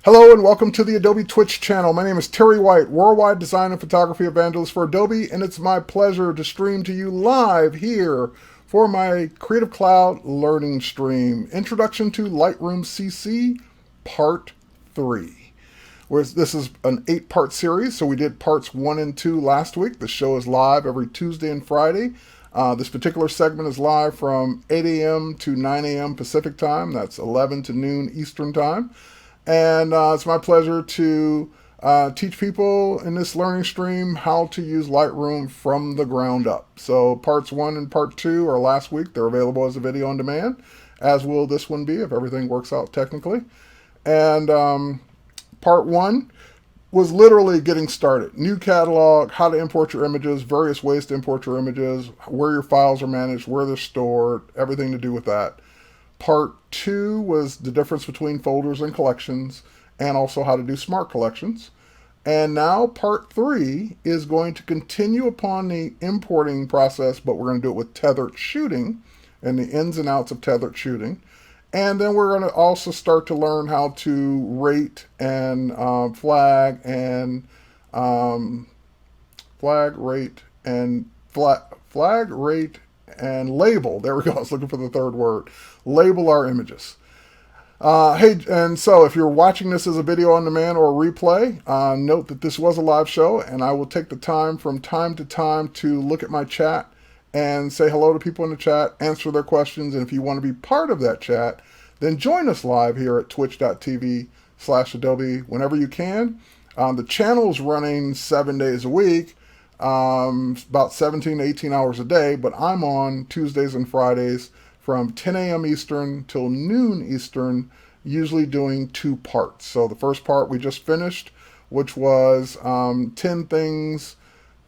Hello and welcome to the Adobe Twitch channel. My name is Terry White, worldwide design and photography evangelist for Adobe, and it's my pleasure to stream to you live here for my Creative Cloud learning stream, Introduction to Lightroom CC, Part 3. Whereas this is an 8-part series, so we did parts 1 and 2 last week. The show is live every Tuesday and Friday. This particular segment is live from 8 a.m. to 9 a.m. Pacific time. That's 11 to noon Eastern time. And it's my pleasure to teach people in this learning stream how to use Lightroom from the ground up. So parts 1 and part 2 are last week. They're available as a video on demand, as will this one be if everything works out technically. And part 1 was literally getting started. New catalog, how to import your images, various ways to import your images, where your files are managed, where they're stored, everything to do with that. Part 2 was the difference between folders and collections, and also how to do smart collections. And now part 3 is going to continue upon the importing process, but we're going to do it with tethered shooting and the ins and outs of tethered shooting. And then we're going to also start to learn how to rate and flag, rate, and label. There we go. I was looking for the third word. Label our images. Hey, and so if you're watching this as a video on demand or a replay, note that this was a live show, and I will take the time from time to time to look at my chat and say hello to people in the chat, answer their questions, and if you want to be part of that chat, then join us live here at twitch.tv/Adobe whenever you can. The channel is running 7 days a week, about 17 to 18 hours a day, but I'm on Tuesdays and Fridays from 10 a.m. Eastern till noon Eastern, usually doing 2 parts. So the first part we just finished, which was 10 things,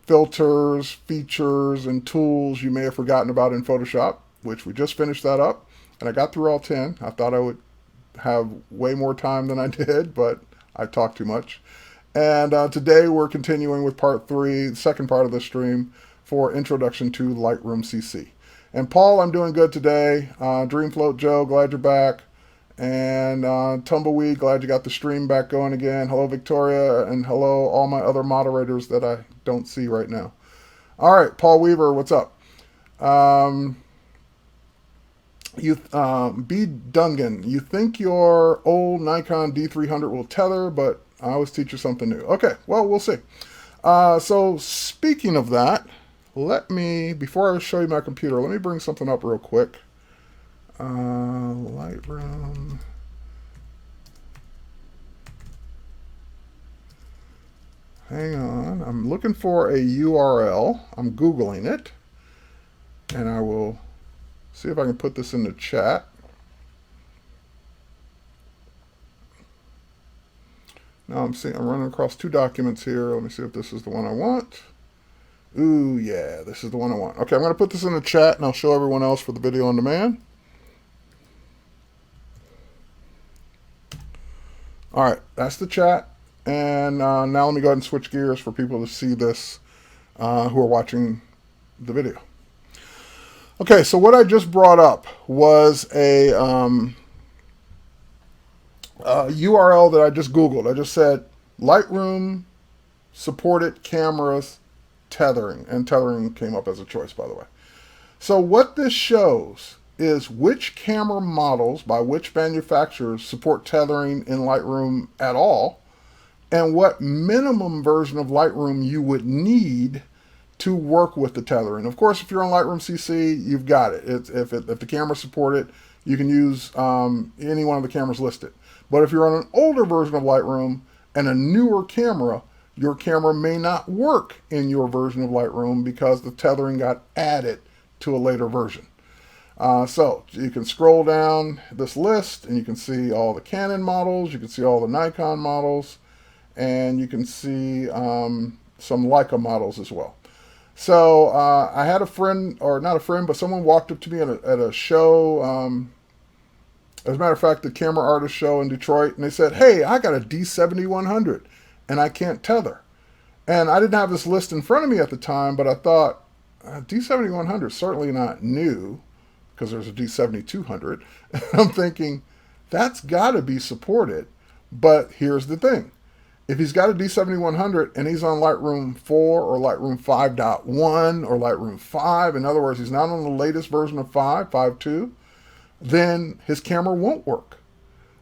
filters, features, and tools you may have forgotten about in Photoshop, which we just finished that up. And I got through all 10. I thought I would have way more time than I did, but I talked too much. And today we're continuing with part 3, the second part of the stream, for Introduction to Lightroom CC. And Paul, I'm doing good today. Dreamfloat Joe, glad you're back. And Tumbleweed, glad you got the stream back going again. Hello, Victoria, and hello, all my other moderators that I don't see right now. All right, Paul Weaver, what's up? B. Dungan, you think your old Nikon D300 will tether, but I always teach you something new. Okay, well, we'll see. So speaking of that, before I show you my computer, let me bring something up real quick. Lightroom. Hang on, I'm looking for a URL. I'm Googling it, and I will see if I can put this in the chat. Now I'm running across 2 documents here. Let me see if this is the one I want. Ooh, yeah, this is the one I want. Okay, I'm going to put this in the chat, and I'll show everyone else for the video on demand. All right, that's the chat. And now let me go ahead and switch gears for people to see this who are watching the video. Okay, so what I just brought up was a URL that I just Googled. I just said Lightroom supported cameras tethering, and tethering came up as a choice, by the way. So what this shows is which camera models by which manufacturers support tethering in Lightroom at all, and what minimum version of Lightroom you would need to work with the tethering. Of course, if you're on Lightroom CC, you've got it. If the cameras support it, you can use any one of the cameras listed. But if you're on an older version of Lightroom and a newer camera, your camera may not work in your version of Lightroom because the tethering got added to a later version. So you can scroll down this list and you can see all the Canon models, you can see all the Nikon models, and you can see some Leica models as well. So I had a friend, or not a friend, but someone walked up to me at a show, as a matter of fact, the Camera Artist show in Detroit, and they said, hey, I got a D7100 and I can't tether. And I didn't have this list in front of me at the time, but I thought, D7100 is certainly not new, because there's a D7200. I'm thinking, that's got to be supported. But here's the thing. If he's got a D7100 and he's on Lightroom 4 or Lightroom 5.1 or Lightroom 5, in other words, he's not on the latest version of 5.2, then his camera won't work.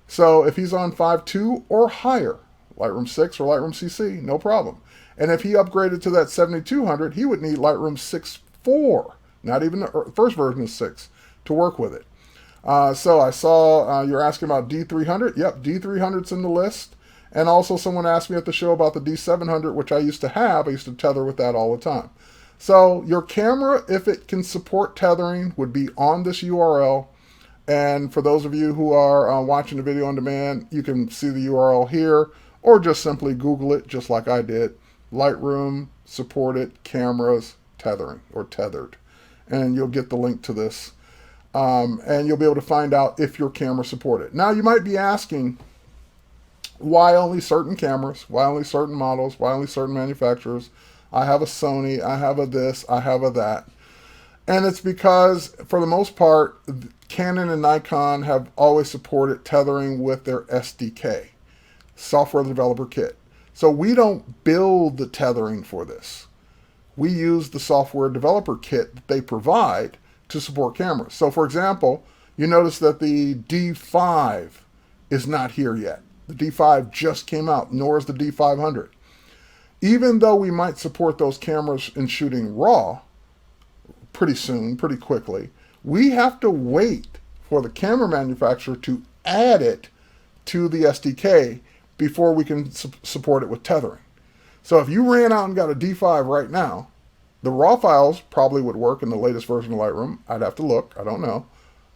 So if he's on 5.2 or higher, Lightroom 6 or Lightroom CC, no problem. And if he upgraded to that 7200, he would need Lightroom 6.4, not even the first version of 6, to work with it. So I saw you're asking about D300. Yep, D300's in the list. And also someone asked me at the show about the D700, which I used to have. I used to tether with that all the time. So your camera, if it can support tethering, would be on this URL. And for those of you who are watching the video on demand, you can see the URL here, or just simply Google it, just like I did. Lightroom supported cameras tethering, or tethered. And you'll get the link to this. And you'll be able to find out if your camera supported. Now you might be asking, why only certain cameras? Why only certain models? Why only certain manufacturers? I have a Sony, I have a this, I have a that. And it's because, for the most part, Canon and Nikon have always supported tethering with their SDK, Software Developer Kit. So we don't build the tethering for this. We use the Software Developer Kit that they provide to support cameras. So for example, you notice that the D5 is not here yet. The D5 just came out, nor is the D500. Even though we might support those cameras in shooting RAW pretty soon, pretty quickly, we have to wait for the camera manufacturer to add it to the SDK before we can support it with tethering. So if you ran out and got a D5 right now, the RAW files probably would work in the latest version of Lightroom. I'd have to look, I don't know.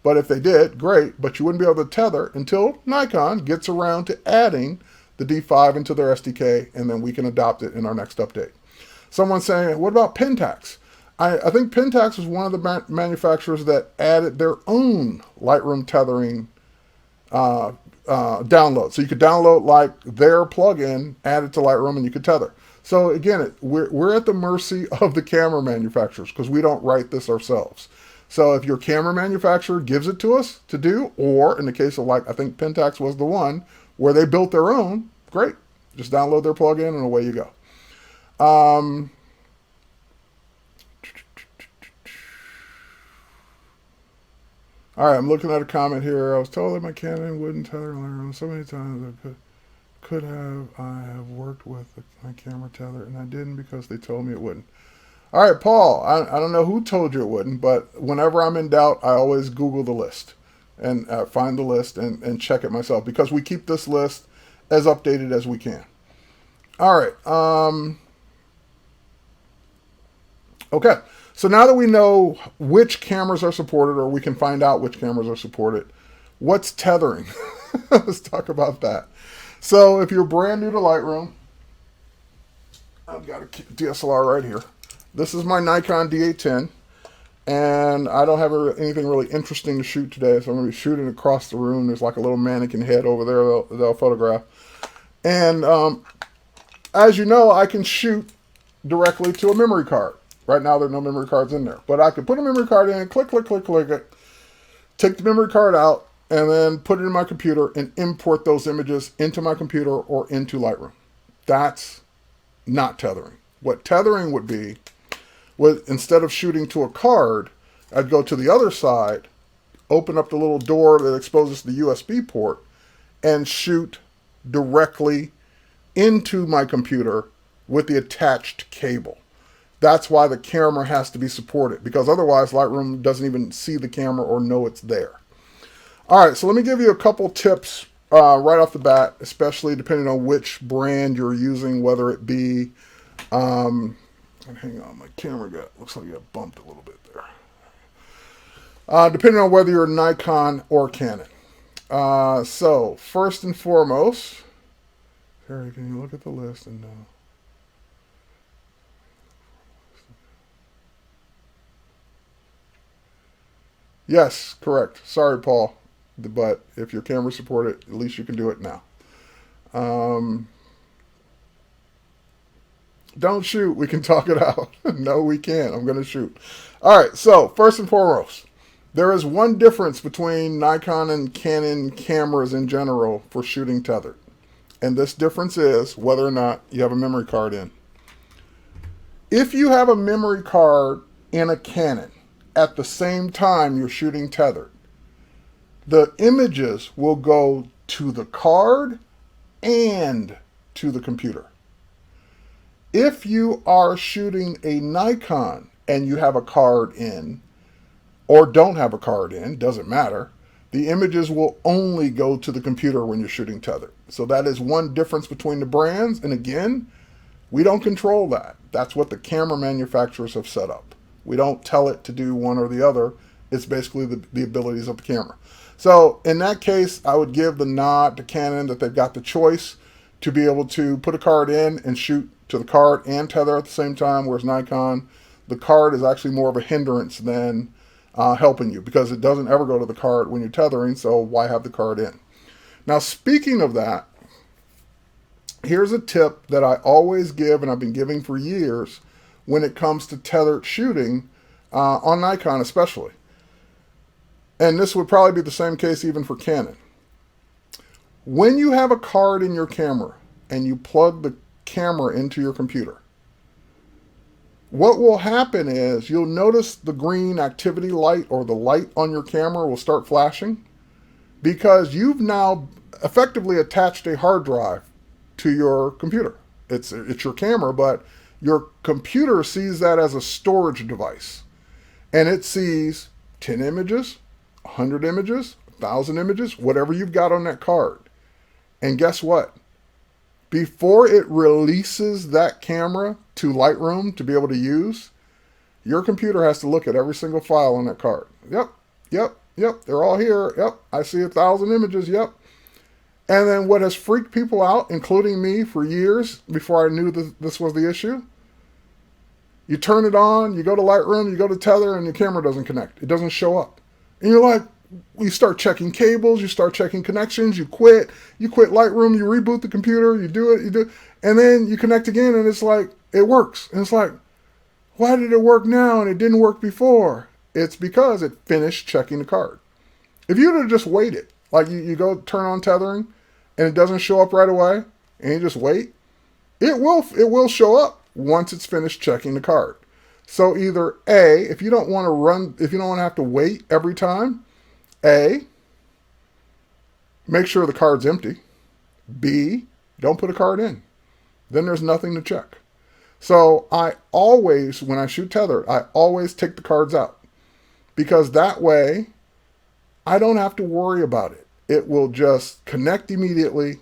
But if they did, great, but you wouldn't be able to tether until Nikon gets around to adding the D5 into their SDK, and then we can adopt it in our next update. Someone's saying, what about Pentax? I think Pentax was one of the manufacturers that added their own Lightroom tethering download. So you could download like their plugin, add it to Lightroom, and you could tether. So again, we're at the mercy of the camera manufacturers because we don't write this ourselves. So if your camera manufacturer gives it to us to do, or in the case of, like, I think Pentax was the one where they built their own, great. Just download their plugin and away you go. All right, I'm looking at a comment here. I was told that my Canon wouldn't tether Lightroom so many times I have worked with my camera tether, and I didn't because they told me it wouldn't. All right, Paul, I don't know who told you it wouldn't, but whenever I'm in doubt, I always Google the list and find the list and check it myself, because we keep this list as updated as we can. All right. Okay, so now that we know which cameras are supported, or we can find out which cameras are supported, what's tethering? Let's talk about that. So if you're brand new to Lightroom, I've got a DSLR right here. This is my Nikon D810, and I don't have anything really interesting to shoot today, so I'm going to be shooting across the room. There's like a little mannequin head over there they'll photograph. And as you know, I can shoot directly to a memory card. Right now, there are no memory cards in there. But I could put a memory card in, click it, take the memory card out, and then put it in my computer and import those images into my computer or into Lightroom. That's not tethering. What tethering would be, instead of shooting to a card, I'd go to the other side, open up the little door that exposes the USB port, and shoot directly into my computer with the attached cable. That's why the camera has to be supported, because otherwise Lightroom doesn't even see the camera or know it's there. All right, so let me give you a couple tips right off the bat, especially depending on which brand you're using, whether it be hang on, my camera looks like it got bumped a little bit there. Depending on whether you're Nikon or Canon. So first and foremost, Terry, can you look at the list and yes, correct. Sorry, Paul, but if your camera supports it, at least you can do it now. Don't shoot. We can talk it out. No, we can't. I'm going to shoot. All right. So first and foremost, there is one difference between Nikon and Canon cameras in general for shooting tethered. and this difference is whether or not you have a memory card in. If you have a memory card in a Canon at the same time you're shooting tethered, the images will go to the card and to the computer. If you are shooting a Nikon and you have a card in, or don't have a card in, doesn't matter, the images will only go to the computer when you're shooting tethered. So that is one difference between the brands, and again, we don't control that. That's what the camera manufacturers have set up. We don't tell it to do one or the other. It's basically the abilities of the camera. So in that case, I would give the nod to Canon that they've got the choice to be able to put a card in and shoot to the card and tether at the same time, whereas Nikon, the card is actually more of a hindrance than helping you, because it doesn't ever go to the card when you're tethering, so why have the card in? Now, speaking of that, here's a tip that I always give, and I've been giving for years, when it comes to tethered shooting, on Nikon especially. And this would probably be the same case even for Canon. When you have a card in your camera and you plug the camera into your computer, what will happen is you'll notice the green activity light, or the light on your camera, will start flashing, because you've now effectively attached a hard drive to your computer. It's your camera, but your computer sees that as a storage device. And it sees 10 images, 100 images, 1,000 images, whatever you've got on that card. And guess what? Before it releases that camera to Lightroom to be able to use, your computer has to look at every single file on that card. Yep, they're all here. Yep, I see 1,000 images, yep. And then what has freaked people out, including me for years before I knew this was the issue, you turn it on, you go to Lightroom, you go to Tether, and your camera doesn't connect. It doesn't show up. And you're like, you start checking cables, you start checking connections, you quit Lightroom, you reboot the computer, you do it, and then you connect again, and it's like, it works. And it's like, why did it work now and it didn't work before? It's because it finished checking the card. If you would have just waited, like you go turn on tethering, and it doesn't show up right away, and you just wait, it will show up once it's finished checking the card. So either A, if you don't want to have to wait every time, A, make sure the card's empty. B, don't put a card in. Then there's nothing to check. So I always, when I shoot tethered, I always take the cards out, because that way I don't have to worry about it. It will just connect immediately,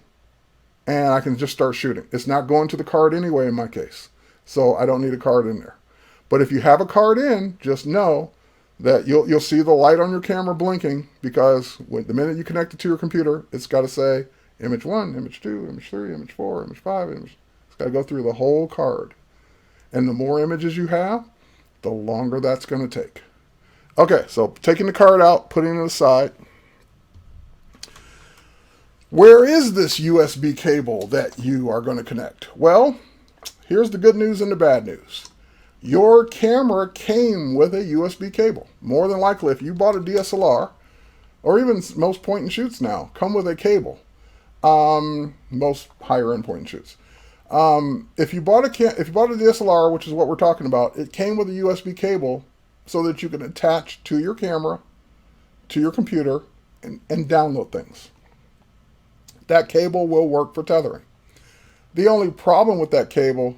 and I can just start shooting. It's not going to the card anyway in my case, so I don't need a card in there. But if you have a card in, just know that you'll see the light on your camera blinking, because the minute you connect it to your computer, it's got to say image 1, image 2, image 3, image 4, image 5, it's got to go through the whole card. And the more images you have, the longer that's going to take. Okay, so taking the card out, putting it aside. Where is this USB cable that you are going to connect? Well, here's the good news and the bad news. Your camera came with a USB cable. More than likely, if you bought a DSLR, or even most point and shoots now, come with a cable. Most higher end point and shoots. If you bought a DSLR, which is what we're talking about, it came with a USB cable so that you can attach to your camera, to your computer, and download things. That cable will work for tethering. The only problem with that cable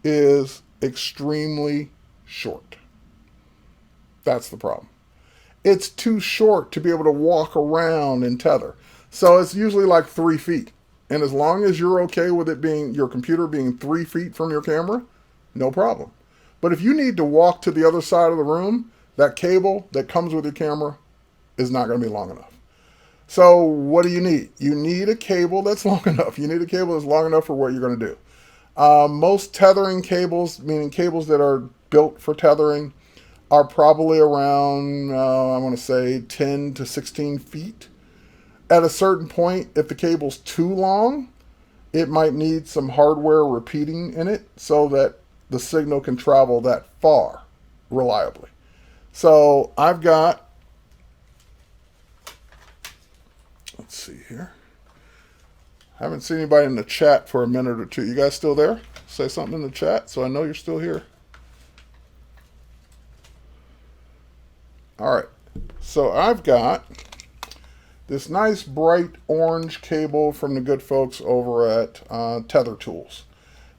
is extremely short. That's the problem. It's too short to be able to walk around and tether. So it's usually like 3 feet. And as long as you're okay with it being, your computer being 3 feet from your camera, no problem. But if you need to walk to the other side of the room, that cable that comes with your camera is not going to be long enough. So what do you need? You need a cable that's long enough. You need a cable that's long enough for what you're going to do. Most tethering cables, meaning cables that are built for tethering, are probably around, I want to say 10 to 16 feet. At a certain point, if the cable's too long, it might need some hardware repeating in it so that the signal can travel that far reliably. So I've got, let's see here. Haven't seen anybody in the chat for a minute or two. You guys still there? Say something in the chat so I know you're still here. All right. So I've got this nice bright orange cable from the good folks over at Tether Tools.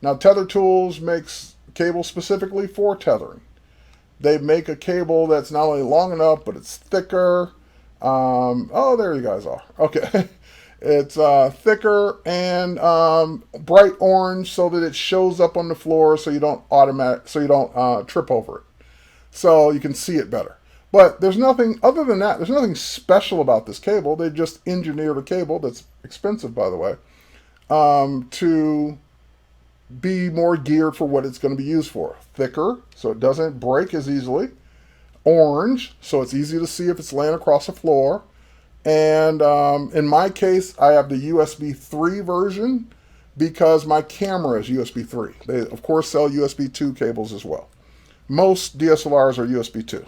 Now, Tether Tools makes cables specifically for tethering. They make a cable that's not only long enough, but it's thicker. Oh, there you guys are. Okay. It's thicker and bright orange so that it shows up on the floor so you don't trip over it. So you can see it better. But there's nothing other than that. There's nothing special about this cable. They just engineered a cable that's expensive, by the way, to be more geared for what it's going to be used for. Thicker, so it doesn't break as easily. Orange, so it's easy to see if it's laying across the floor. And in my case, I have the USB 3 version because my camera is USB 3. They, of course, sell USB 2 cables as well. Most DSLRs are USB 2.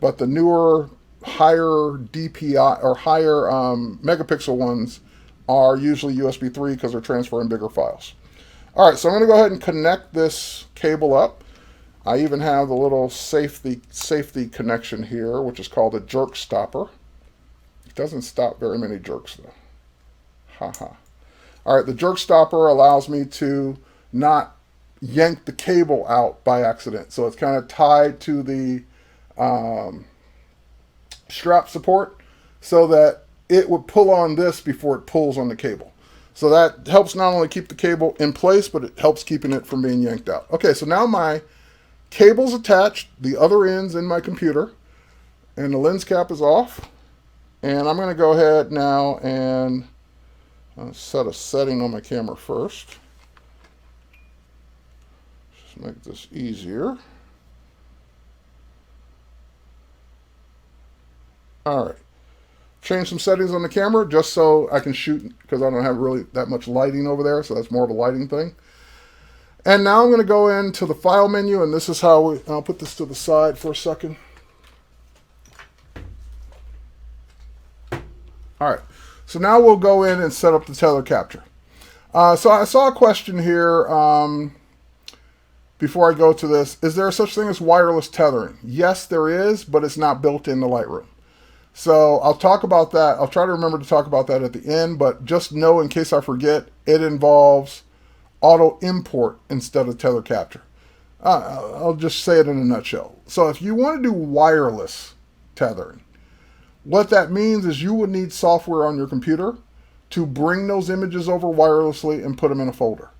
But the newer, higher DPI or higher megapixel ones are usually USB 3 because they're transferring bigger files. All right, so I'm going to go ahead and connect this cable up. I even have the little safety connection here, which is called a jerk stopper. It doesn't stop very many jerks, though. Haha. All right, the jerk stopper allows me to not yank the cable out by accident. So it's kind of tied to the strap support so that it would pull on this before it pulls on the cable. So that helps not only keep the cable in place, but it helps keeping it from being yanked out. Okay, so now my cable's attached, the other end's in my computer, and the lens cap is off. And I'm going to go ahead now and set a setting on my camera first. Just make this easier. All right. Change some settings on the camera just so I can shoot because I don't have really that much lighting over there, so that's more of a lighting thing. And now I'm going to go into the file menu, and this is how I'll put this to the side for a second. All right, so now we'll go in and set up the tether capture. So I saw a question here before I go to this. Is there such thing as wireless tethering? Yes, there is, but it's not built into Lightroom. So I'll talk about that. I'll try to remember to talk about that at the end, but just know in case I forget, it involves auto import instead of tether capture. I'll just say it in a nutshell. So if you want to do wireless tethering, what that means is you would need software on your computer to bring those images over wirelessly and put them in a folder.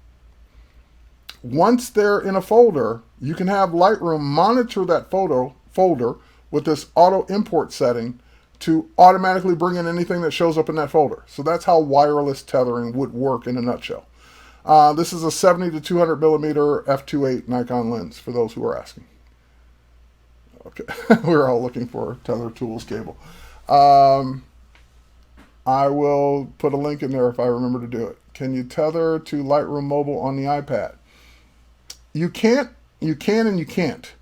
Once they're in a folder, you can have Lightroom monitor that folder with this auto import setting to automatically bring in anything that shows up in that folder. So that's how wireless tethering would work in a nutshell. This is a 70 to 200 millimeter f2.8 Nikon lens, for those who are asking. Okay, we're all looking for a Tether Tools cable. I will put a link in there if I remember to do it. Can you tether to Lightroom Mobile on the iPad? You can and you can't.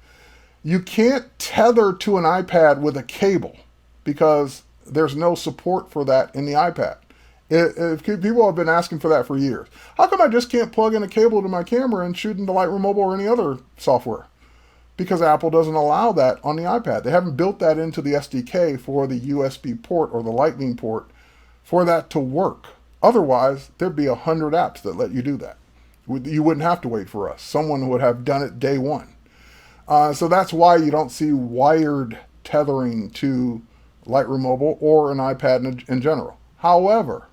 You can't tether to an iPad with a cable because there's no support for that in the iPad. People have been asking for that for years. How come I just can't plug in a cable to my camera and shoot into Lightroom Mobile or any other software? Because Apple doesn't allow that on the iPad. They haven't built that into the SDK for the USB port or the Lightning port for that to work. Otherwise, there'd be 100 apps that let you do that. You wouldn't have to wait for us. Someone would have done it day one. So that's why you don't see wired tethering to Lightroom Mobile or an iPad in general. However,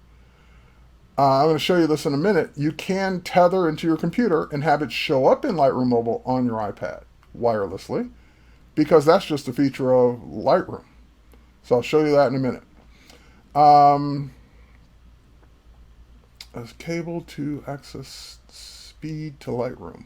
I'm going to show you this in a minute. You can tether into your computer and have it show up in Lightroom Mobile on your iPad wirelessly, because that's just a feature of Lightroom. So I'll show you that in a minute. A cable to access speed to Lightroom.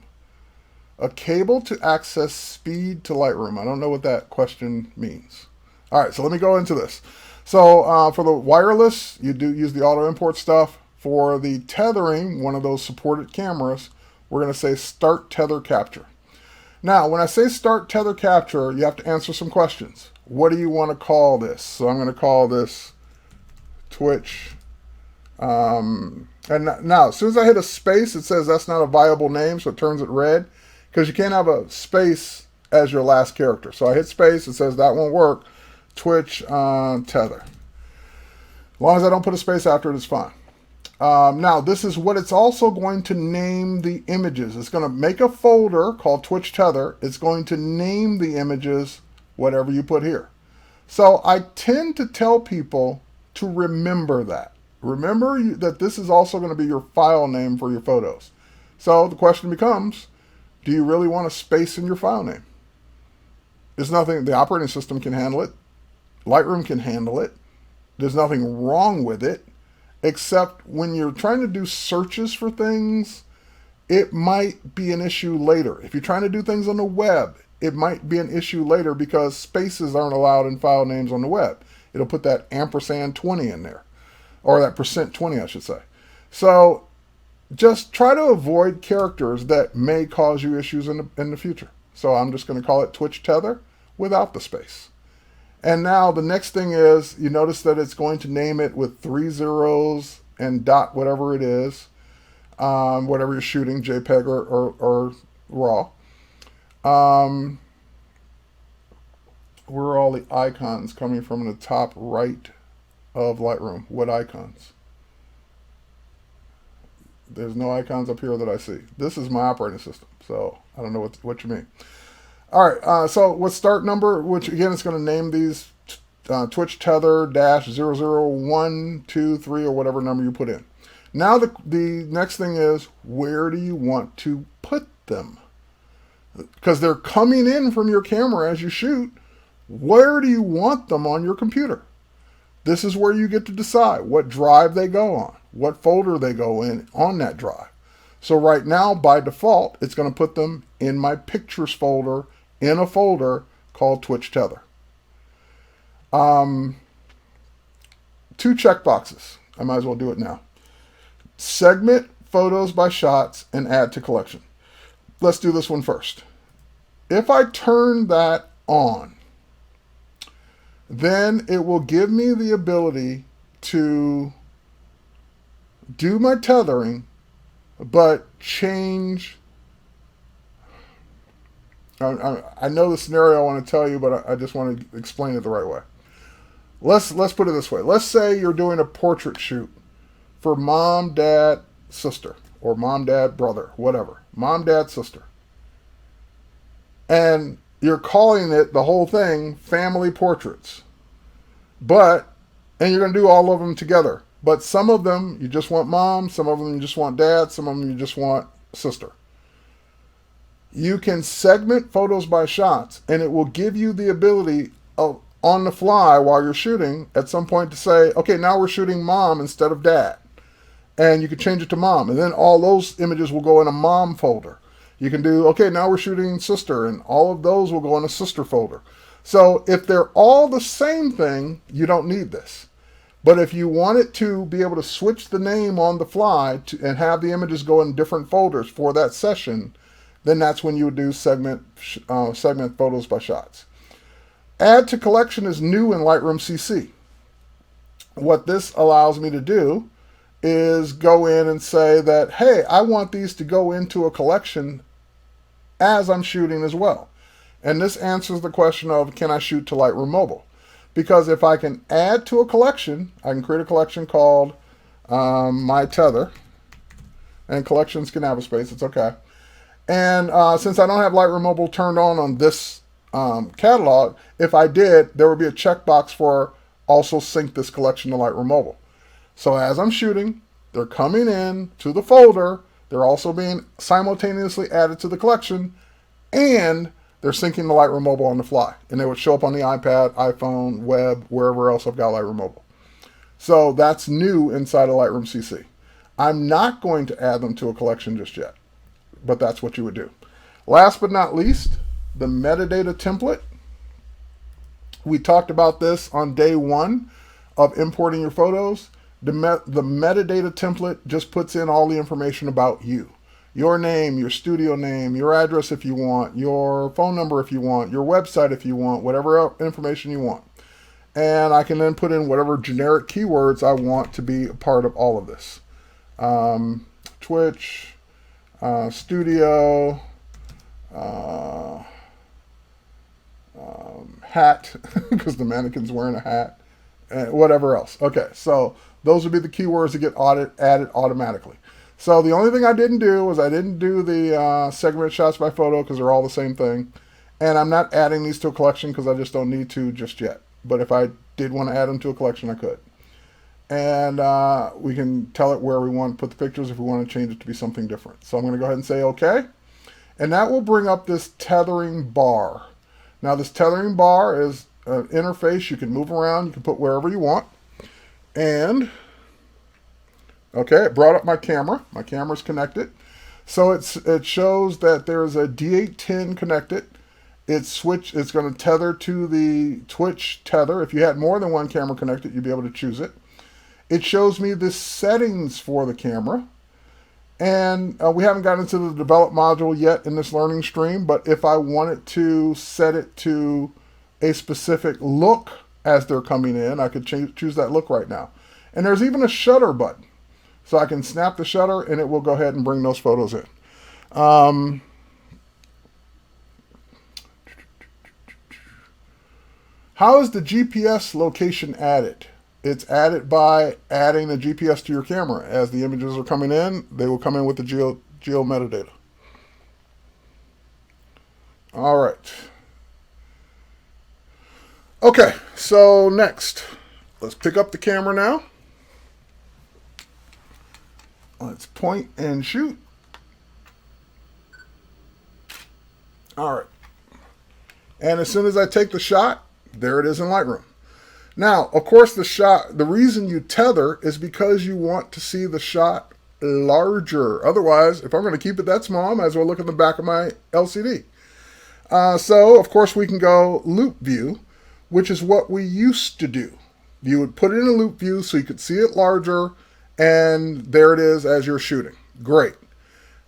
A cable to access speed to Lightroom. I don't know what that question means. All right, so let me go into this. So for the wireless, you do use the auto import stuff. For the tethering, one of those supported cameras, we're going to say start tether capture. Now, when I say start tether capture, you have to answer some questions. What do you want to call this? So I'm going to call this Twitch And now, as soon as I hit a space, it says that's not a viable name, so it turns it red, because you can't have a space as your last character. So I hit space, it says that won't work. Twitch Tether. As long as I don't put a space after it, it's fine. Now, this is what it's also going to name the images. It's going to make a folder called Twitch Tether. It's going to name the images whatever you put here. So I tend to tell people to remember that. Remember that this is also going to be your file name for your photos. So the question becomes, do you really want a space in your file name? There's nothing, the operating system can handle it. Lightroom can handle it. There's nothing wrong with it, except when you're trying to do searches for things, it might be an issue later. If you're trying to do things on the web, it might be an issue later because spaces aren't allowed in file names on the web. It'll put that ampersand 20 in there, or that %20, I should say. So just try to avoid characters that may cause you issues in the future. So I'm just going to call it Twitch Tether without the space. And now the next thing is, you notice that it's going to name it with 3 zeros and dot whatever it is, whatever you're shooting, JPEG or RAW. Where are all the icons coming from in the top right of Lightroom? What icons? There's no icons up here that I see. This is my operating system, so I don't know what you mean. All right, so with start number, which again it's going to name these Twitch Tether -00123 or whatever number you put in. Now the next thing is, where do you want to put them? Because they're coming in from your camera as you shoot. Where do you want them on your computer? This is where you get to decide what drive they go on, what folder they go in on that drive. So right now, by default, it's going to put them in my pictures folder in a folder called Twitch Tether. 2 checkboxes. I might as well do it now. Segment photos by shots and add to collection. Let's do this one first. If I turn that on, then it will give me the ability to do my tethering, but change. I know the scenario I want to tell you, but I just want to explain it the right way. Let's put it this way. Let's say you're doing a portrait shoot for mom, dad, sister, or mom, dad, brother, whatever. Mom, dad, sister. And you're calling it, the whole thing, family portraits. And you're going to do all of them together. But some of them you just want mom, some of them you just want dad, some of them you just want sister. You can segment photos by shots, and it will give you the ability of, on the fly while you're shooting, at some point to say, okay, now we're shooting mom instead of dad. And you can change it to mom. And then all those images will go in a mom folder. You can do, okay, now we're shooting sister, and all of those will go in a sister folder. So if they're all the same thing, you don't need this. But if you want it to be able to switch the name on the fly and have the images go in different folders for that session, then that's when you would do segment photos by shots. Add to collection is new in Lightroom CC. What this allows me to do is go in and say that, hey, I want these to go into a collection as I'm shooting as well. And this answers the question of, can I shoot to Lightroom Mobile? Because if I can add to a collection, I can create a collection called My Tether. And collections can have a space, it's okay. And since I don't have Lightroom Mobile turned on this catalog, if I did, there would be a checkbox for also sync this collection to Lightroom Mobile. So as I'm shooting, they're coming in to the folder, they're also being simultaneously added to the collection, and they're syncing the Lightroom Mobile on the fly. And they would show up on the iPad, iPhone, web, wherever else I've got Lightroom Mobile. So that's new inside of Lightroom CC. I'm not going to add them to a collection just yet, but that's what you would do. Last but not least, the metadata template. We talked about this on day 1 of importing your photos. The metadata template just puts in all the information about you. Your name, your studio name, your address if you want, your phone number if you want, your website if you want, whatever information you want. And I can then put in whatever generic keywords I want to be a part of all of this. Twitch, studio, hat, because the mannequin's wearing a hat, and whatever else. Okay, so those would be the keywords that get added automatically. So the only thing I didn't do was I didn't do the segment shots by photo because they're all the same thing. And I'm not adding these to a collection because I just don't need to just yet. But if I did want to add them to a collection, I could. And we can tell it where we want to put the pictures if we want to change it to be something different. So I'm going to go ahead and say OK. And that will bring up this tethering bar. Now this tethering bar is an interface you can move around. You can put wherever you want. And okay, it brought up my camera. My camera's connected. So it shows that there's a D810 connected. It's going to tether to the Twitch tether. If you had more than one camera connected, you'd be able to choose it. It shows me the settings for the camera. And we haven't gotten into the develop module yet in this learning stream, but if I wanted to set it to a specific look as they're coming in, I could choose that look right now. And there's even a shutter button. So I can snap the shutter and it will go ahead and bring those photos in. How is the GPS location added? It's added by adding the GPS to your camera. As the images are coming in, they will come in with the geo metadata. All right. Okay, so next, let's pick up the camera now. Let's point and shoot. All right. And as soon as I take the shot, there it is in Lightroom. Now, of course, the reason you tether is because you want to see the shot larger. Otherwise, if I'm going to keep it that small, I might as well look at the back of my LCD. So, of course, we can go loop view, which is what we used to do. You would put it in a loop view so you could see it larger, and there it is as you're shooting. Great.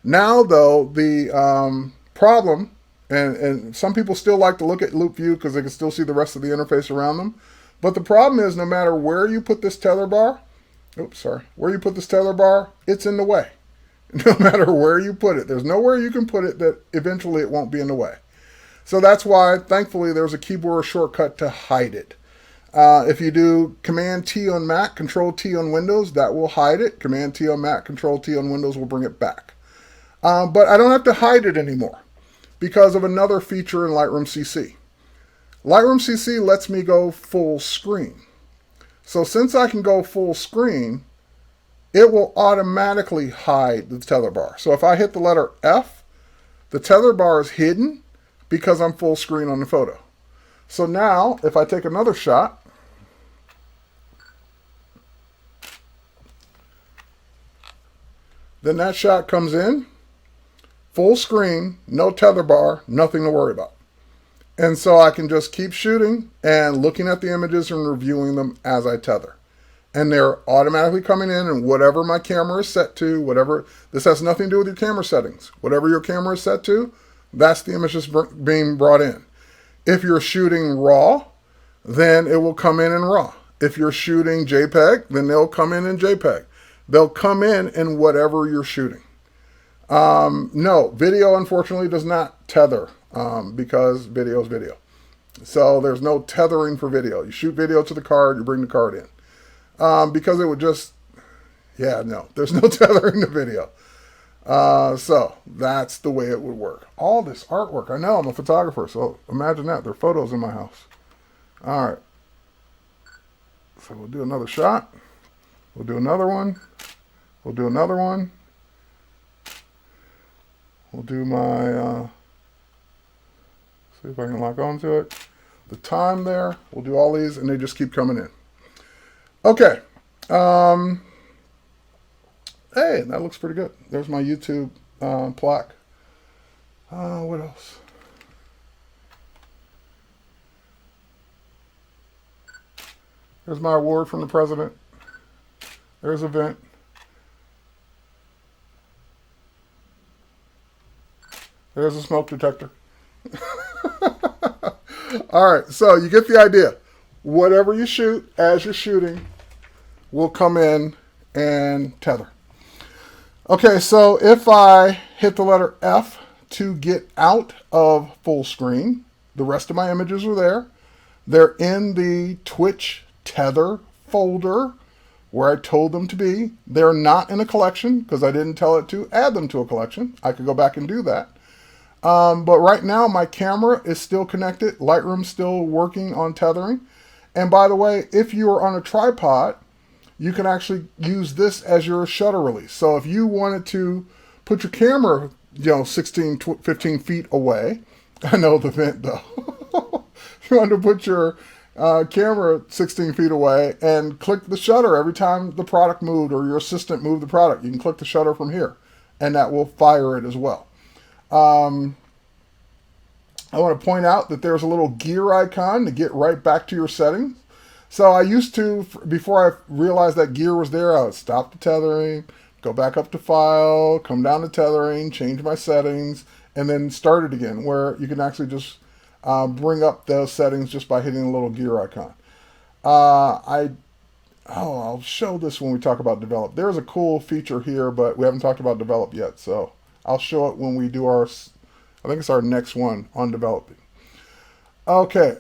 Now, though, the problem, and some people still like to look at loop view because they can still see the rest of the interface around them. But the problem is no matter where you put this tether bar, where you put this tether bar, it's in the way. No matter where you put it. There's nowhere you can put it that eventually it won't be in the way. So that's why, thankfully, there's a keyboard shortcut to hide it. If you do Command-T on Mac, Control-T on Windows, that will hide it. Command-T on Mac, Control-T on Windows will bring it back. But I don't have to hide it anymore because of another feature in Lightroom CC. Lightroom CC lets me go full screen. So since I can go full screen, it will automatically hide the tether bar. So if I hit the letter F, the tether bar is hidden because I'm full screen on the photo. So now, if I take another shot, then that shot comes in, full screen, no tether bar, nothing to worry about. And so I can just keep shooting and looking at the images and reviewing them as I tether. And they're automatically coming in, and whatever my camera is set to, this has nothing to do with your camera settings. Whatever your camera is set to, that's the image that's being brought in. If you're shooting RAW, then it will come in RAW. If you're shooting JPEG, then they'll come in JPEG. They'll come in whatever you're shooting. No, video unfortunately does not tether because video is video. So there's no tethering for video. You shoot video to the card, you bring the card in. Because it would just, there's no tethering to video. So that's the way it would work. All this artwork. I know I'm a photographer, so imagine that. There are photos in my house. All right. So we'll do another shot. We'll do another one. We'll do another one. We'll do my, see if I can lock onto it. The time there. We'll do all these, and they just keep coming in. Okay. Hey, that looks pretty good. There's my YouTube plaque. What else? There's my award from the president. There's an event. There's a smoke detector. All right, so you get the idea. whatever you shoot as you're shooting will come in and tether. Okay, so if I hit the letter F to get out of full screen, the rest of my images are there. They're in the Twitch Tether folder where I told them to be. They're not in a collection because I didn't tell it to add them to a collection. I could go back and do that. But right now my camera is still connected. Lightroom's still working on tethering. And by the way, if you are on a tripod, you can actually use this as your shutter release. So if you wanted to put your camera, 16, 15 feet away, I know the vent though. If you wanted to put your camera 16 feet away and click the shutter every time the product moved or your assistant moved the product, you can click the shutter from here and that will fire it as well. I want to point out that there's a little gear icon to get right back to your settings. So I used to, before I realized that gear was there, I would stop the tethering, go back up to File, come down to Tethering, change my settings, and then start it again, where you can actually just bring up those settings just by hitting the little gear icon. I'll show this when we talk about develop. There's a cool feature here, but we haven't talked about develop yet, so I'll show it when we do I think it's our next one on developing. Okay,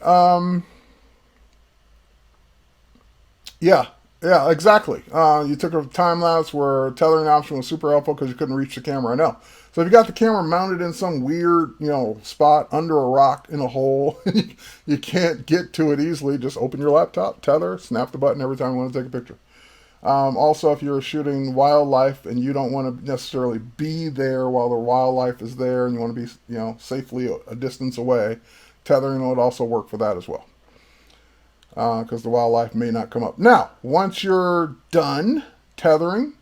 yeah, exactly. You took a time lapse where tethering option was super helpful because you couldn't reach the camera. I know. So if you got the camera mounted in some weird, spot under a rock in a hole, you can't get to it easily. Just open your laptop, tether, snap the button every time you want to take a picture. Also, if you're shooting wildlife and you don't want to necessarily be there while the wildlife is there, and you want to be, safely a distance away, tethering would also work for that as well. Because the wildlife may not come up. Now, once you're done tethering,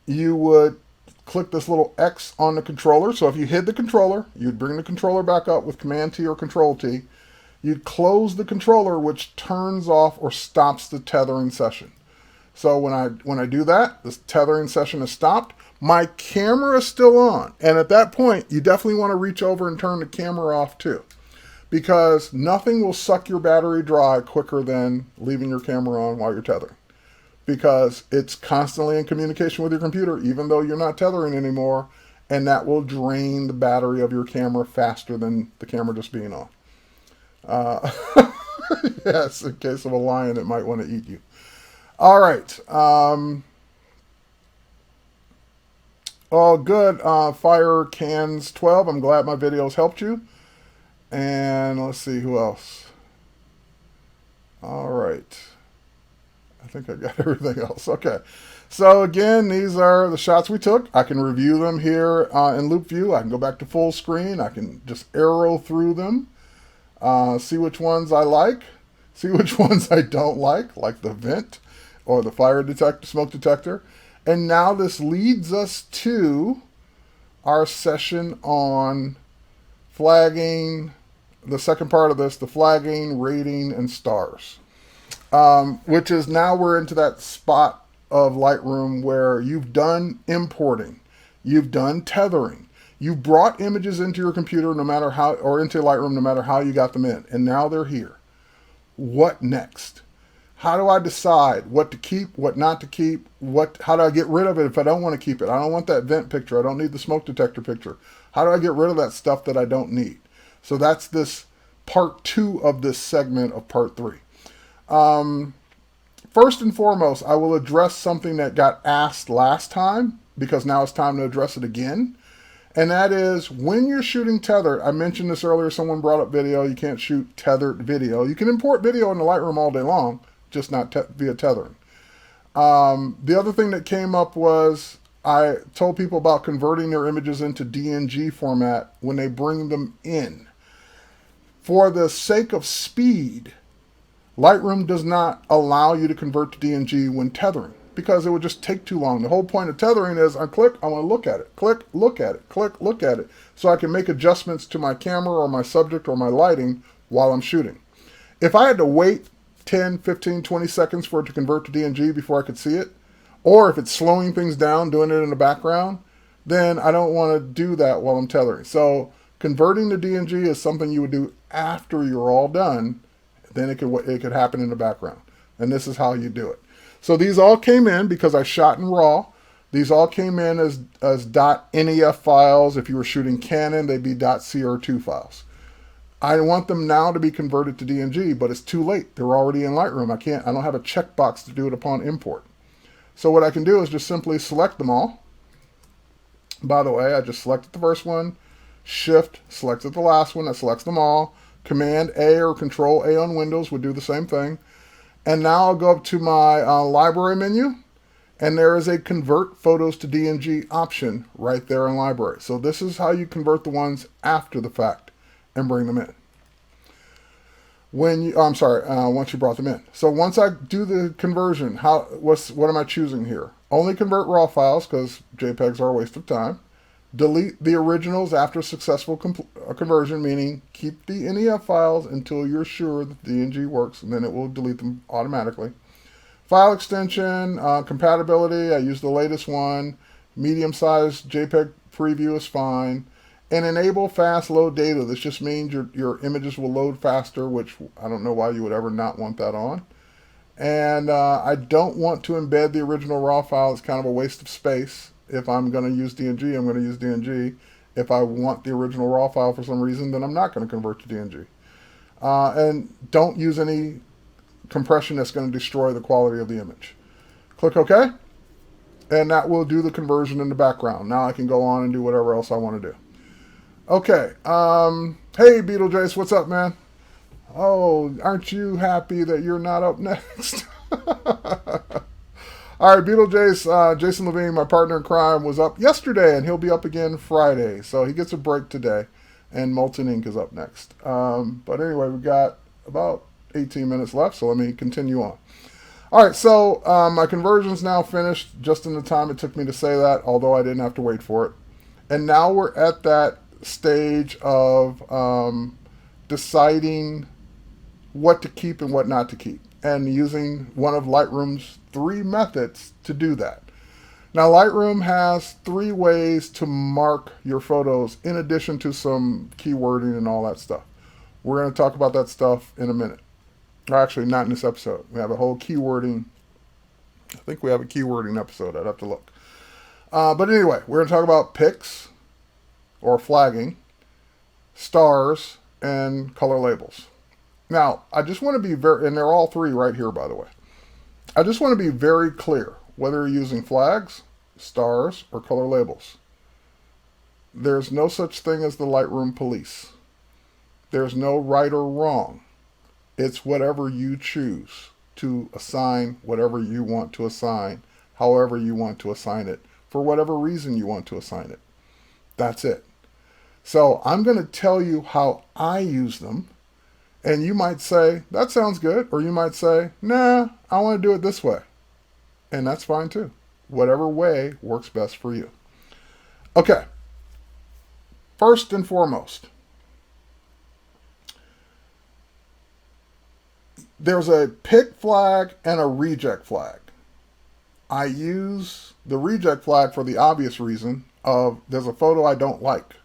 you would click this little X on the controller. So if you hid the controller, you'd bring the controller back up with Command T or Control T. You'd close the controller, which turns off or stops the tethering session. So when I do that, this tethering session is stopped. My camera is still on. And at that point, you definitely want to reach over and turn the camera off too, because nothing will suck your battery dry quicker than leaving your camera on while you're tethering, because it's constantly in communication with your computer, even though you're not tethering anymore, and that will drain the battery of your camera faster than the camera just being on. Yes, in case of a lion that might want to eat you. All right. Oh, good. Fire Cans 12. I'm glad my videos helped you. And let's see who else. All right. I think I got everything else. Okay. So again, these are the shots we took. I can review them here in Loop View. I can go back to full screen. I can just arrow through them. See which ones I like. See which ones I don't like the vent or the fire detector, smoke detector. And now this leads us to our session on flagging, the second part of this, the flagging, rating, and stars. Which is now we're into that spot of Lightroom where you've done importing, you've done tethering, you brought images into your computer no matter how, or into Lightroom no matter how you got them in, and now they're here. What next? How do I decide what to keep, what not to keep? How do I get rid of it if I don't want to keep it? I don't want that vent picture. I don't need the smoke detector picture. How do I get rid of that stuff that I don't need? So that's this part 2 of this segment of part 3. First and foremost, I will address something that got asked last time, because now it's time to address it again. And that is, when you're shooting tethered, I mentioned this earlier, someone brought up video, you can't shoot tethered video. You can import video into Lightroom all day long, just not via tethering. The other thing that came up was, I told people about converting their images into DNG format when they bring them in. For the sake of speed, Lightroom does not allow you to convert to DNG when tethering, because it would just take too long. The whole point of tethering is I click, I want to look at it, click, look at it, click, look at it, so I can make adjustments to my camera or my subject or my lighting while I'm shooting. If I had to wait 10, 15, 20 seconds for it to convert to DNG before I could see it, or if it's slowing things down, doing it in the background, then I don't want to do that while I'm tethering. So converting to DNG is something you would do after you're all done. Then it could happen in the background. And this is how you do it. So these all came in because I shot in RAW. These all came in as .nef files. If you were shooting Canon, they'd be .cr2 files. I want them now to be converted to DNG, but it's too late. They're already in Lightroom. I don't have a checkbox to do it upon import. So what I can do is just simply select them all. By the way, I just selected the first one, Shift, selected the last one, that selects them all. Command A or Control A on Windows would do the same thing. And now I'll go up to my library menu, and there is a Convert Photos to DNG option right there in Library. So this is how you convert the ones after the fact and bring them in. Once you brought them in. So once I do the conversion, what am I choosing here? Only convert RAW files because JPEGs are a waste of time. Delete the originals after successful conversion, meaning keep the NEF files until you're sure that DNG works, and then it will delete them automatically. File extension, compatibility, I use the latest one. Medium-sized JPEG preview is fine. And enable fast load data. This just means your images will load faster, which I don't know why you would ever not want that on. And I don't want to embed the original RAW file. It's kind of a waste of space. If I'm going to use DNG, I'm going to use DNG. If I want the original RAW file for some reason, then I'm not going to convert to DNG. And don't use any compression that's going to destroy the quality of the image. Click OK, and that will do the conversion in the background. Now I can go on and do whatever else I want to do. Okay, hey Beetlejuice, what's up, man? Oh, aren't you happy that you're not up next? All right, Beetlejuice, Jason Levine, my partner in crime, was up yesterday, and he'll be up again Friday. So he gets a break today, and Molten Ink is up next. But anyway, we've got about 18 minutes left, so let me continue on. All right, so my conversion's now finished, just in the time it took me to say that, although I didn't have to wait for it. And now we're at that stage of deciding what to keep and what not to keep, and using one of Lightroom's 3 methods to do that. Now, Lightroom has 3 ways to mark your photos in addition to some keywording and all that stuff. We're going to talk about that stuff in a minute. Or actually, not in this episode. We have a whole keywording. I think we have a keywording episode. I'd have to look. But anyway, we're going to talk about picks, or flagging, stars, and color labels. Now, I just want to be and they're all 3 right here, by the way. I just want to be very clear, whether you're using flags, stars, or color labels. There's no such thing as the Lightroom police. There's no right or wrong. It's whatever you choose to assign, whatever you want to assign, however you want to assign it, for whatever reason you want to assign it. That's it. So I'm going to tell you how I use them, and you might say, that sounds good, or you might say, nah, I want to do it this way. And that's fine too. Whatever way works best for you. Okay. First and foremost, there's a pick flag and a reject flag. I use the reject flag for the obvious reason of there's a photo I don't like,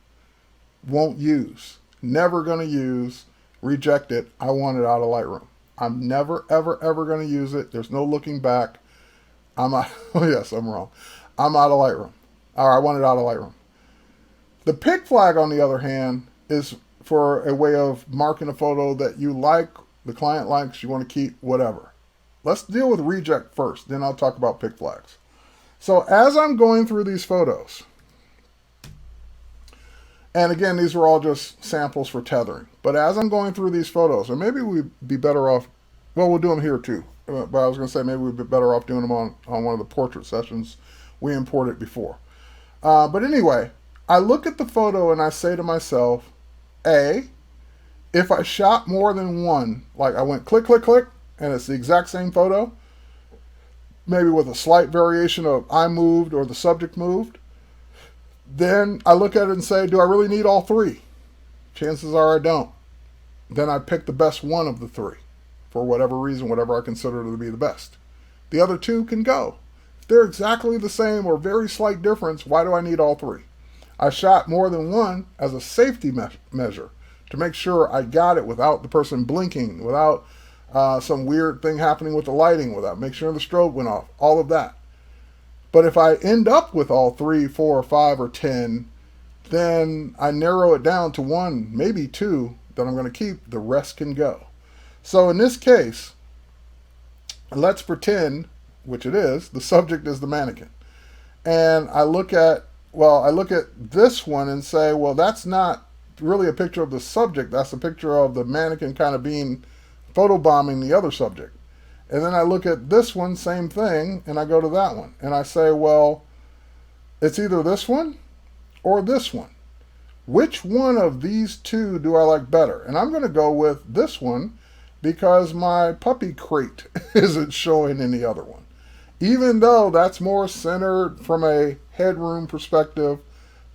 won't use, never going to use, reject it, I want it out of Lightroom. I'm never, ever, ever going to use it. There's no looking back. Oh yes, I'm wrong. I'm out of Lightroom. Or I want it out of Lightroom. The pick flag, on the other hand, is for a way of marking a photo that you like, the client likes, you want to keep, whatever. Let's deal with reject first, then I'll talk about pick flags. So as I'm going through these photos, and again, these are all just samples for tethering, but as I'm going through these photos, and maybe we'd be better off, well, we'll do them here too, but I was going to say maybe we'd be better off doing them on one of the portrait sessions we imported before. But anyway, I look at the photo and I say to myself, if I shot more than one, like I went click, click, click, and it's the exact same photo, maybe with a slight variation of I moved or the subject moved, then I look at it and say, do I really need all 3? Chances are I don't. Then I pick the best one of the 3 for whatever reason, whatever I consider to be the best. The other 2 can go. If they're exactly the same or very slight difference, why do I need all 3? I shot more than one as a safety measure to make sure I got it without the person blinking, without some weird thing happening with the lighting without, make sure the strobe went off, all of that. But if I end up with all 3, 4, 5, or 10, then I narrow it down to 1, maybe 2 that I'm going to keep. The rest can go. So in this case, let's pretend, which it is, the subject is the mannequin. And I look at this one and say, well, that's not really a picture of the subject. That's a picture of the mannequin kind of being photobombing the other subject. And then I look at this one, same thing, and I go to that one. And I say, well, it's either this one or this one. Which one of these two do I like better? And I'm going to go with this one because my puppy crate isn't showing in the other one. Even though that's more centered from a headroom perspective,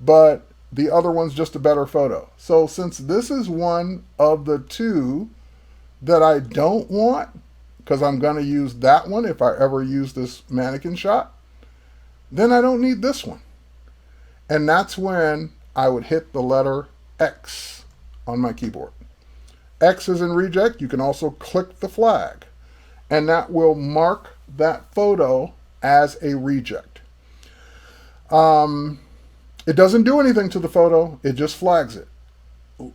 but the other one's just a better photo. So since this is one of the two that I don't want, because I'm going to use that one if I ever use this mannequin shot, then I don't need this one. And that's when I would hit the letter X on my keyboard. X is in reject. You can also click the flag, and that will mark that photo as a reject. It doesn't do anything to the photo. It just flags it.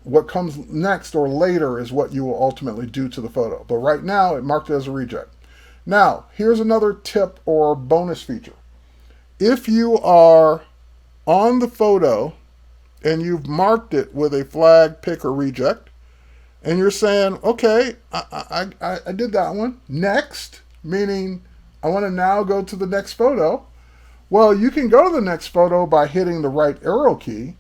What comes next or later is what you will ultimately do to the photo. But right now, it marked it as a reject. Now, here's another tip or bonus feature. If you are on the photo and you've marked it with a flag, pick, or reject, and you're saying, okay, I did that one. Next, meaning I want to now go to the next photo. Well, you can go to the next photo by hitting the right arrow key.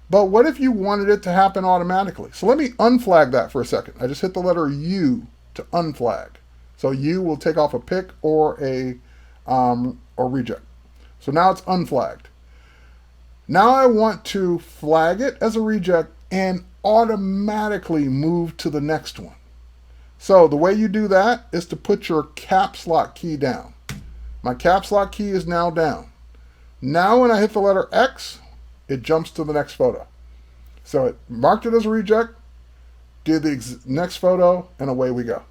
But what if you wanted it to happen automatically? So let me unflag that for a second. I just hit the letter U to unflag. So U will take off a pick or a or reject. So now it's unflagged. Now I want to flag it as a reject and automatically move to the next one. So the way you do that is to put your caps lock key down. My caps lock key is now down. Now when I hit the letter X, it jumps to the next photo. So it marked it as a reject, did the next photo, and away we go.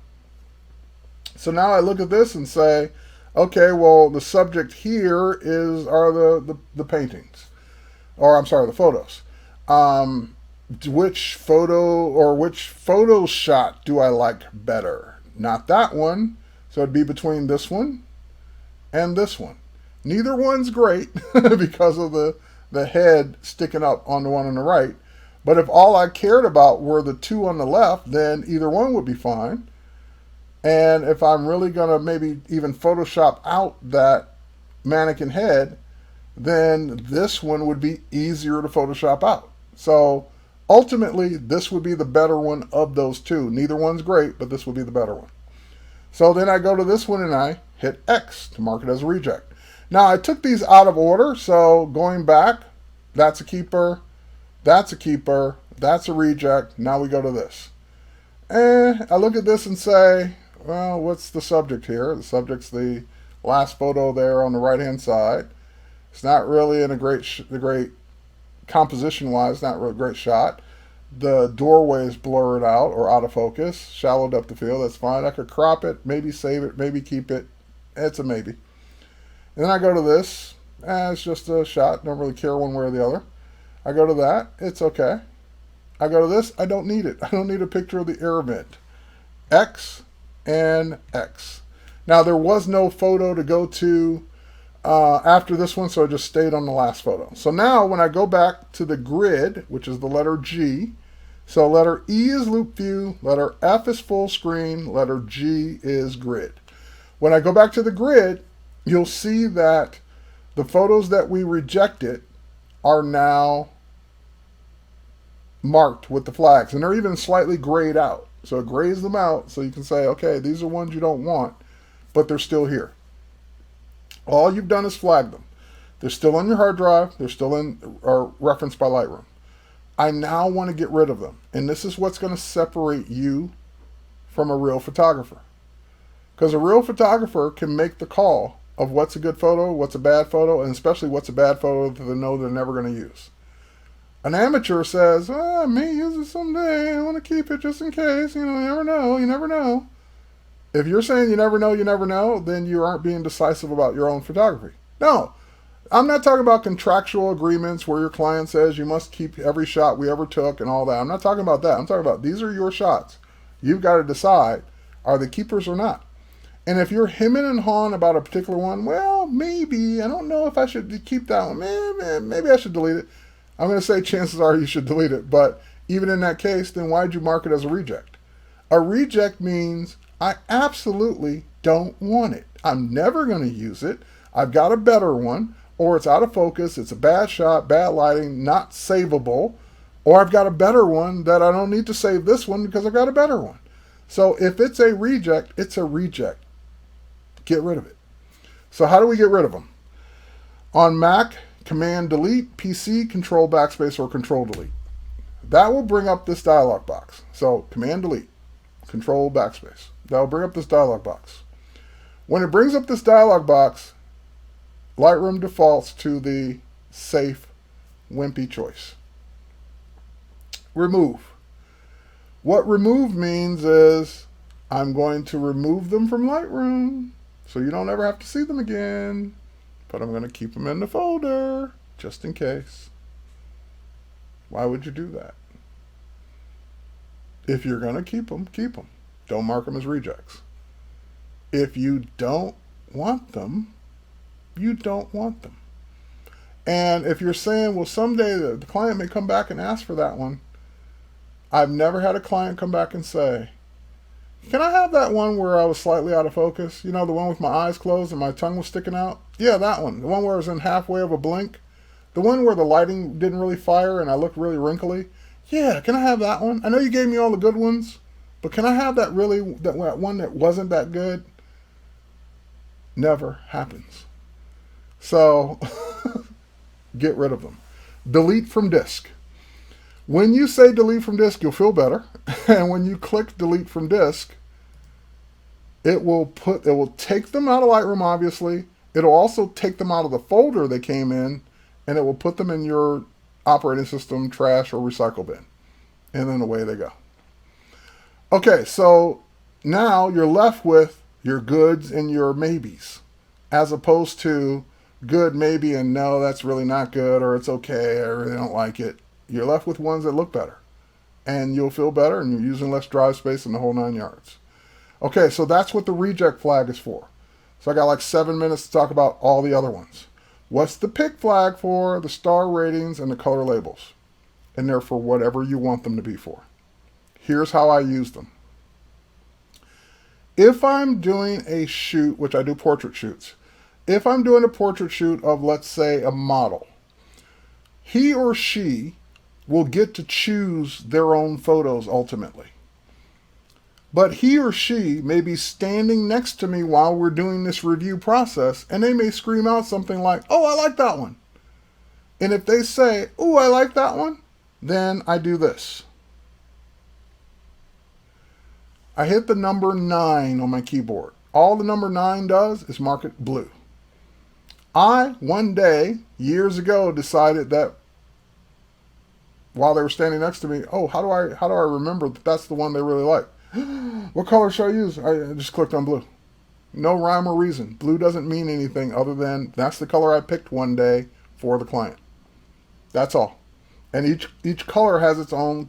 So now I look at this and say, okay, well, the subject here are the paintings. Or I'm sorry, the photos. Which photo or which photo shot do I like better? Not that one. So it'd be between this one and this one. Neither one's great because of the head sticking up on the one on the right. But if all I cared about were the two on the left, then either one would be fine. And if I'm really going to maybe even Photoshop out that mannequin head, then this one would be easier to Photoshop out. So ultimately, this would be the better one of those two. Neither one's great, but this would be the better one. So then I go to this one and I hit X to mark it as a reject. Now I took these out of order, so going back, that's a keeper, that's a keeper, that's a reject. Now we go to this. I look at this and say, well, what's the subject here? The subject's the last photo there on the right-hand side. It's not really in a great composition-wise, not really a great shot. The doorway is blurred out or out of focus, shallowed up the field. That's fine. I could crop it, maybe save it, maybe keep it. It's a maybe. And then I go to this. It's just a shot. Don't really care one way or the other. I go to that. It's okay. I go to this. I don't need it. I don't need a picture of the air vent. X and X. Now, there was no photo to go to after this one, so I just stayed on the last photo. So now when I go back to the grid, which is the letter G, so letter E is loop view, letter F is full screen, letter G is grid. When I go back to the grid, you'll see that the photos that we rejected are now marked with the flags, and they're even slightly grayed out. So it grays them out so you can say, okay, these are ones you don't want, but they're still here. All you've done is flag them. They're still on your hard drive. They're still or referenced by Lightroom. I now want to get rid of them. And this is what's going to separate you from a real photographer. Because a real photographer can make the call of what's a good photo, what's a bad photo, and especially what's a bad photo that they know they're never going to use. An amateur says, I may use it someday. I want to keep it just in case. You never know. You never know. If you're saying you never know, then you aren't being decisive about your own photography. No, I'm not talking about contractual agreements where your client says you must keep every shot we ever took and all that. I'm not talking about that. I'm talking about these are your shots. You've got to decide, are they keepers or not? And if you're hemming and hawing about a particular one, well, maybe, I don't know if I should keep that one. Maybe I should delete it. I'm going to say chances are you should delete it. But even in that case, then why'd you mark it as a reject? A reject means I absolutely don't want it. I'm never going to use it. I've got a better one, or it's out of focus, it's a bad shot, bad lighting, not savable, or I've got a better one that I don't need to save this one because I've got a better one. So if it's a reject, it's a reject. Get rid of it. So how do we get rid of them? On Mac, Command Delete, PC, Control Backspace, or Control Delete. That will bring up this dialog box. So Command Delete, Control Backspace. That will bring up this dialog box. When it brings up this dialog box, Lightroom defaults to the safe, wimpy choice. Remove. What remove means is I'm going to remove them from Lightroom so you don't ever have to see them again, but I'm going to keep them in the folder just in case. Why would you do that? If you're going to keep them, keep them. Don't mark them as rejects. If you don't want them, you don't want them. And if you're saying, well, someday the client may come back and ask for that one, I've never had a client come back and say, can I have that one where I was slightly out of focus? You know, the one with my eyes closed and my tongue was sticking out? Yeah, that one. The one where I was in halfway of a blink. The one where the lighting didn't really fire and I looked really wrinkly. Yeah, can I have that one? I know you gave me all the good ones, but can I have that one that wasn't that good? Never happens. So get rid of them. Delete from disk. When you say delete from disk, you'll feel better. And when you click delete from disk, it will take them out of Lightroom, obviously. It'll also take them out of the folder they came in, and it will put them in your operating system trash or recycle bin. And then away they go. Okay, so now you're left with your goods and your maybes, as opposed to good, maybe, and no, that's really not good, or it's okay, I really don't like it. You're left with ones that look better. And you'll feel better, and you're using less drive space in the whole 9 yards. Okay, so that's what the reject flag is for. So I got like 7 minutes to talk about all the other ones. What's the pick flag for? The star ratings and the color labels. And they're for whatever you want them to be for. Here's how I use them. If I'm doing a shoot, which I do portrait shoots, if I'm doing a portrait shoot of, let's say, a model, he or she will get to choose their own photos ultimately. But he or she may be standing next to me while we're doing this review process, and they may scream out something like, oh, I like that one. And if they say, oh, I like that one, then I do this. I hit the number 9 on my keyboard. All the number 9 does is mark it blue. I, one day, years ago, decided that while they were standing next to me, oh, how do I remember that that's the one they really like? What color should I use? I just clicked on blue. No rhyme or reason. Blue doesn't mean anything other than that's the color I picked one day for the client. That's all. And each color has its own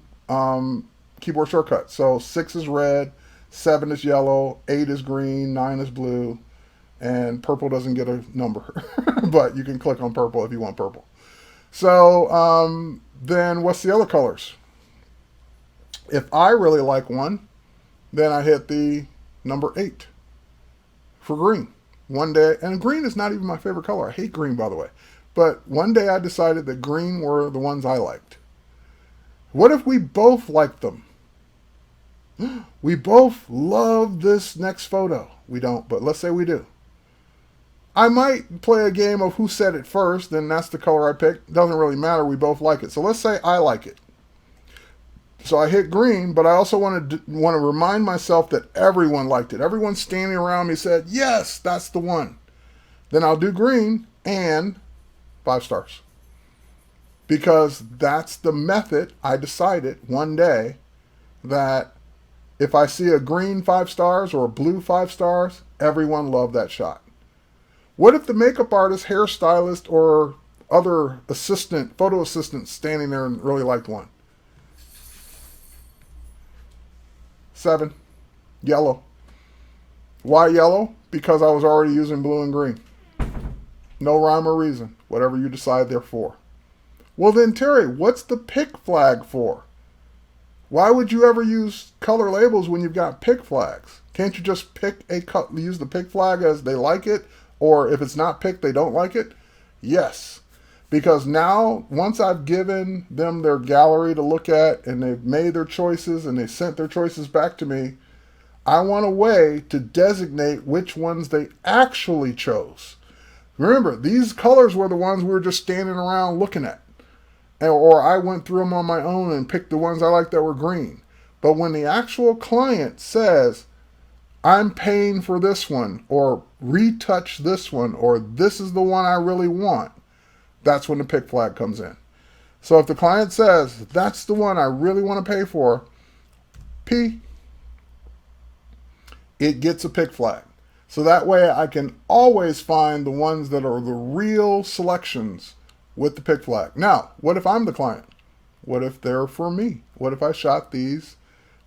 keyboard shortcut. So 6 is red, 7 is yellow, 8 is green, 9 is blue, and purple doesn't get a number. But you can click on purple if you want purple. So then what's the other colors? If I really like one, then I hit the number 8 for green. One day, and green is not even my favorite color. I hate green, by the way. But one day I decided that green were the ones I liked. What if we both liked them? We both love this next photo. We don't, but let's say we do. I might play a game of who said it first, then that's the color I picked. Doesn't really matter, we both like it. So let's say I like it. So I hit green, but I also want to remind myself that everyone liked it. Everyone standing around me said, yes, that's the one. Then I'll do green and 5 stars. Because that's the method I decided one day that If I see a green 5 stars or a blue 5 stars, everyone loved that shot. What if the makeup artist, hairstylist, or other assistant, photo assistant standing there and really liked one? 7. Yellow. Why yellow? Because I was already using blue and green. No rhyme or reason. Whatever you decide they're for. Well then, Terry, what's the pick flag for? Why would you ever use color labels when you've got pick flags? Can't you just use the pick flag as they like it? Or if it's not picked, they don't like it? Yes. Because now, once I've given them their gallery to look at and they've made their choices and they sent their choices back to me, I want a way to designate which ones they actually chose. Remember, these colors were the ones we were just standing around looking at. Or I went through them on my own and picked the ones I liked that were green. But when the actual client says, I'm paying for this one, or retouch this one, or this is the one I really want, that's when the pick flag comes in. So if the client says, that's the one I really want to pay for, P, it gets a pick flag. So that way I can always find the ones that are the real selections with the pick flag. Now, what if I'm the client? What if they're for me? What if I shot these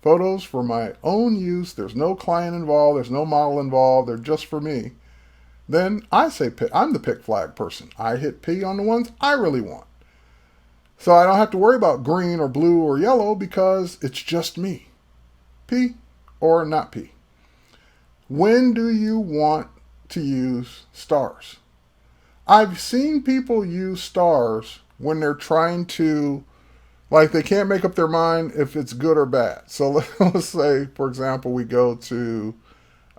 photos for my own use? There's no client involved. There's no model involved. They're just for me. Then I say I'm the pick flag person. I hit P on the ones I really want. So I don't have to worry about green or blue or yellow because it's just me. P or not P. When do you want to use stars? I've seen people use stars when they're trying to, like they can't make up their mind if it's good or bad. So let's say, for example, we go to,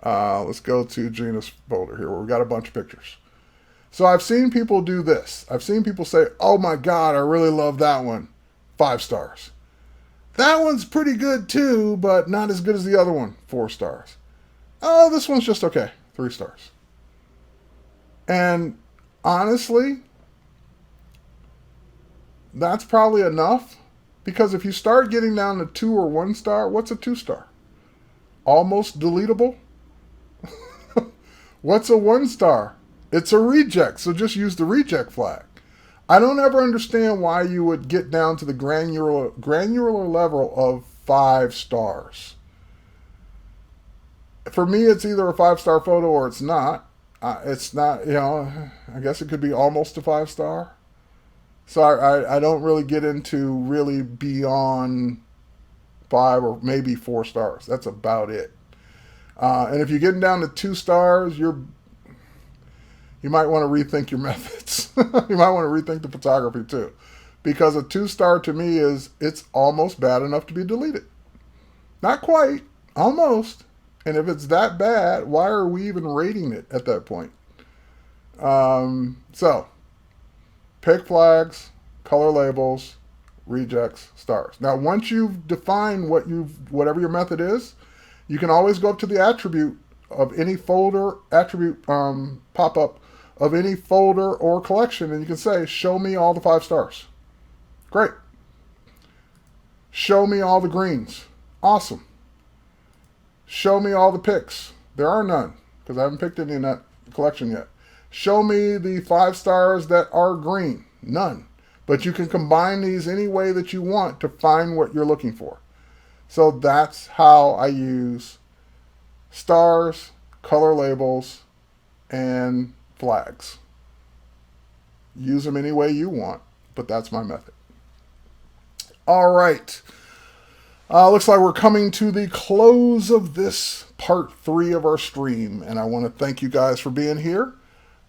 let's go to Gina's folder here where we got a bunch of pictures. So I've seen people do this. I've seen people say, oh my God, I really love that one. 5 stars. That one's pretty good too, but not as good as the other one. 4 stars. Oh, this one's just okay. 3 stars. And honestly, that's probably enough, because if you start getting down to 2 or 1 star, what's a 2 star? Almost deletable? What's a 1 star? It's a reject, so just use the reject flag. I don't ever understand why you would get down to the granular level of 5 stars. For me, it's either a 5-star photo or it's not. It's not, you know, I guess it could be almost a 5 star. So I don't really get into really beyond 5 or maybe 4 stars. That's about it. And if you're getting down to 2 stars, you might want to rethink your methods. You might want to rethink the photography too. Because a 2 star to me it's almost bad enough to be deleted. Not quite, almost. And if it's that bad, why are we even rating it at that point? So, pick flags, color labels, rejects, stars. Now, once you've defined whatever your method is, you can always go up to the attribute of any folder, pop-up of any folder or collection, and you can say, show me all the 5 stars. Great. Show me all the greens. Awesome. Show me all the picks. There are none, because I haven't picked any in that collection yet. Show me the 5 stars that are green. None. But you can combine these any way that you want to find what you're looking for. So that's how I use stars, color labels, and flags. Use them any way you want, but that's my method. All right. Looks like we're coming to the close of this part 3 of our stream, and I want to thank you guys for being here.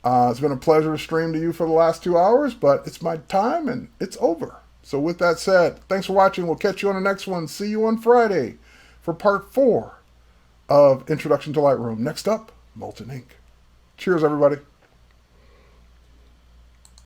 It's been a pleasure to stream to you for the last 2 hours, but it's my time and it's over. So with that said, thanks for watching. We'll catch you on the next one. See you on Friday for part 4 of Introduction to Lightroom. Next up, Molten Ink. Cheers, everybody.